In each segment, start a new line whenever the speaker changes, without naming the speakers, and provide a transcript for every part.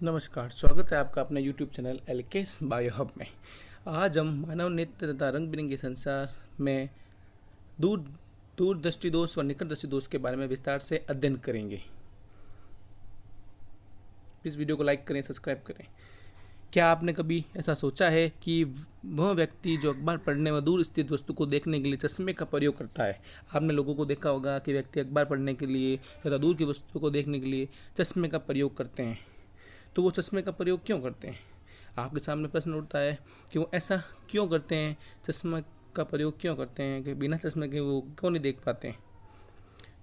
नमस्कार, स्वागत है आपका अपने YouTube चैनल एलकेस बायो हब में। आज हम मानव नेत्र तथा रंग बिरंगे संसार में दूर दूरदृष्टि दोष व निकट दृष्टि दोष के बारे में विस्तार से अध्ययन करेंगे। इस वीडियो को लाइक करें, सब्सक्राइब करें। क्या आपने कभी ऐसा सोचा है कि वह व्यक्ति जो अखबार पढ़ने व दूर स्थित वस्तु को देखने के लिए चश्मे का प्रयोग करता है? आपने लोगों को देखा होगा कि व्यक्ति अखबार पढ़ने के लिए तथा दूर की वस्तु को देखने के लिए चश्मे का प्रयोग करते हैं। तो वो चश्मे का प्रयोग क्यों करते हैं? आपके सामने प्रश्न उठता है कि वो ऐसा क्यों करते हैं, चश्मे का प्रयोग क्यों करते हैं, कि बिना चश्मे के वो क्यों नहीं देख पाते हैं।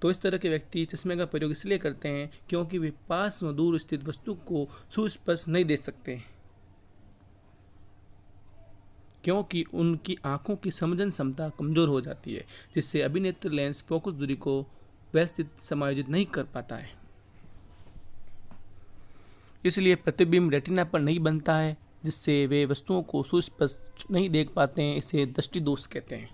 तो इस तरह के व्यक्ति चश्मे का प्रयोग इसलिए करते हैं क्योंकि वे पास व दूर स्थित वस्तु को सुस्पष्ट नहीं देख सकते, क्योंकि उनकी आंखों की समझन क्षमता कमजोर हो जाती है, जिससे अभिनेत्र लेंस फोकस दूरी को व्यवस्थित समायोजित नहीं कर पाता है। इसलिए प्रतिबिंब रेटिना पर नहीं बनता है, जिससे वे वस्तुओं को सुस्पष्ट नहीं देख पाते हैं। इसे दृष्टि दोष कहते हैं।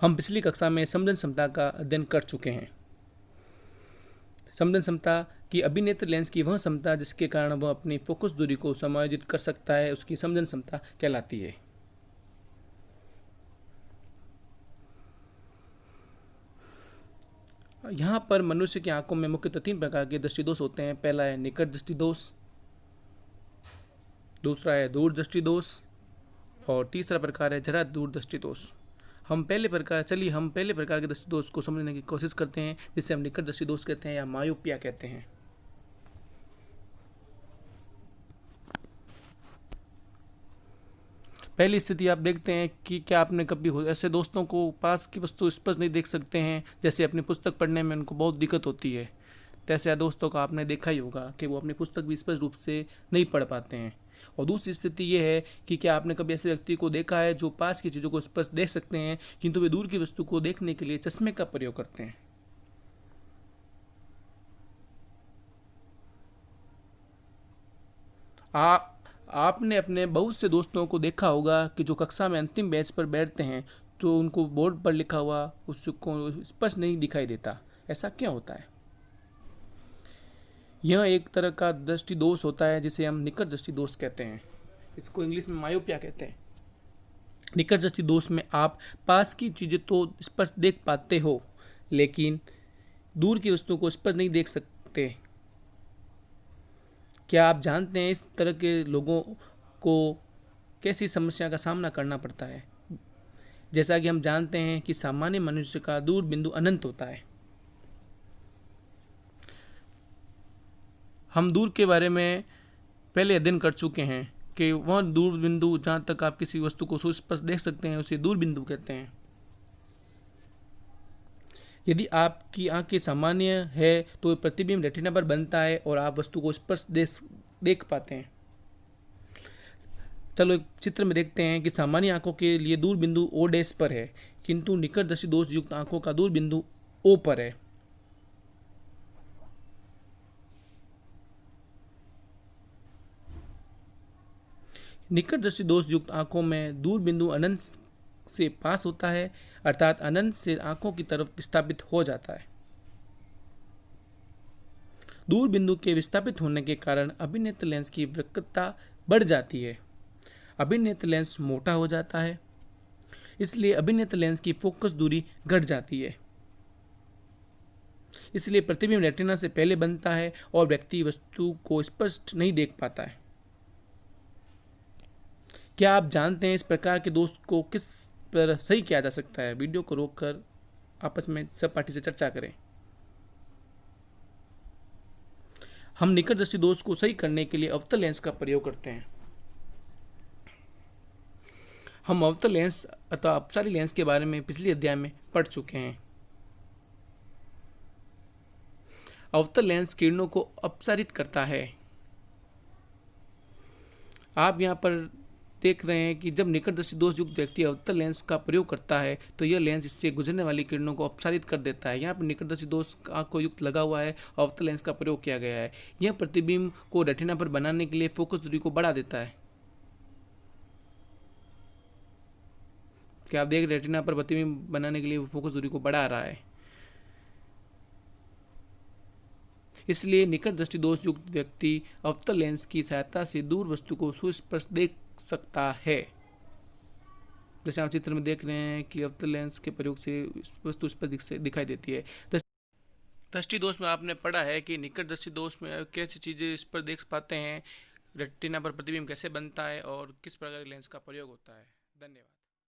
हम पिछली कक्षा में समझन क्षमता का अध्ययन कर चुके हैं। समझन क्षमता की अभिनेत्र लेंस की वह क्षमता जिसके कारण वह अपनी फोकस दूरी को समायोजित कर सकता है, उसकी समझन क्षमता कहलाती है। यहाँ पर मनुष्य की आंखों में मुख्यतः 3 प्रकार के दृष्टि दोष होते हैं। पहला है निकट दृष्टि दोष, दूसरा है दूर दृष्टि दोष और तीसरा प्रकार है जरा दूर दृष्टि दोष। हम पहले प्रकार के दृष्टि दोष को समझने की कोशिश करते हैं, जिसे हम निकट दृष्टि दोष कहते हैं या मायोपिया कहते हैं। पहली स्थिति आप देखते हैं कि क्या आपने कभी ऐसे दोस्तों को पास की वस्तु स्पष्ट नहीं देख सकते हैं, जैसे अपनी पुस्तक पढ़ने में उनको बहुत दिक्कत होती है। तैसे दोस्तों का आपने देखा ही होगा कि वो अपनी पुस्तक भी स्पष्ट रूप से नहीं पढ़ पाते हैं। और दूसरी स्थिति ये है कि क्या आपने कभी ऐसे व्यक्ति को देखा है जो पास की चीज़ों को स्पष्ट देख सकते हैं, किंतु वे दूर की वस्तु को देखने के लिए चश्मे का प्रयोग करते हैं। आपने अपने बहुत से दोस्तों को देखा होगा कि जो कक्षा में अंतिम बेंच पर बैठते हैं तो उनको बोर्ड पर लिखा हुआ उसको स्पष्ट नहीं दिखाई देता। ऐसा क्यों होता है? यह एक तरह का दृष्टि दोष होता है, जिसे हम निकट दृष्टि दोष कहते हैं। इसको इंग्लिश में मायोपिया कहते हैं। निकट दृष्टि दोष में आप पास की चीज़ें तो स्पष्ट देख पाते हो, लेकिन दूर की वस्तुओं को स्पष्ट नहीं देख सकते। क्या आप जानते हैं इस तरह के लोगों को कैसी समस्या का सामना करना पड़ता है? जैसा कि हम जानते हैं कि सामान्य मनुष्य का दूर बिंदु अनंत होता है। हम दूर के बारे में पहले अध्ययन कर चुके हैं कि वह दूर बिंदु जहाँ तक आप किसी वस्तु को सुस्पष्ट देख सकते हैं उसे दूर बिंदु कहते हैं। यदि आपकी आंखें सामान्य है तो प्रतिबिंब रेटिना पर बनता है और आप वस्तु को स्पष्ट देख पाते हैं। चलो एक चित्र में देखते हैं कि सामान्य आंखों के लिए दूर बिंदु ओ डैश पर है, किंतु निकट दृष्टि दोष युक्त आंखों का दूर बिंदु ओ पर है। निकट दृष्टि दोष युक्त आंखों में दूर बिंदु अनंत से पास होता है, अर्थात अनंत से आंखों की तरफ विस्थापित हो जाता है। दूर बिंदु के विस्थापित होने के कारण अभिनेत्र लेंस की वक्रता बढ़ जाती है। अभिनेत्र लेंस मोटा हो जाता है, इसलिए अभिनेत्र लेंस की फोकस दूरी घट जाती है। इसलिए प्रतिबिंब रेटिना से पहले बनता है और व्यक्ति वस्तु को स्पष्ट नहीं देख पाता है। क्या आप जानते हैं इस प्रकार के दोष को किस तरह सही किया जा सकता है? वीडियो को रोककर आपस में सहपाठी से चर्चा करें। हम निकट दृष्टि दोष को सही करने के लिए अवतल लेंस का प्रयोग करते हैं। हम अवतल लेंस अथवा अपसारी लेंस के बारे में पिछले अध्याय में पढ़ चुके हैं। अवतल लेंस किरणों को अपसारित करता है। आप यहाँ पर देख रहे हैं कि जब निकट दृष्टि दोष युक्त व्यक्ति अवतल लेंस का प्रयोग करता है तो यह लेंस इससे गुजरने वाली किरणों को अपसारित कर देता है। यहाँ पर निकट दृष्टि दोष को युक्त लगा हुआ है, अवतल लेंस का प्रयोग किया गया है। यह प्रतिबिंब को रेटिना पर बनाने के लिए फोकस दूरी को बढ़ा देता है। क्या आप देख रेटिना पर प्रतिबिंब बनाने के लिए फोकस दूरी को बढ़ा रहा है। इसलिए निकट दृष्टि दोष युक्त व्यक्ति अवतल लेंस की सहायता से दूर वस्तु को सुस्पष्ट देख सकता है। जैसे आप चित्र में देख रहे हैं कि अवतल लेंस के प्रयोग से वस्तु स्पष्ट दिखाई देती है। दृष्टि दोष में आपने पढ़ा है कि निकट दृष्टि दोष में कैसी चीज़ें इस पर देख पाते हैं, रेटिना पर प्रतिबिंब कैसे बनता है और किस प्रकार के लेंस का प्रयोग होता है। धन्यवाद।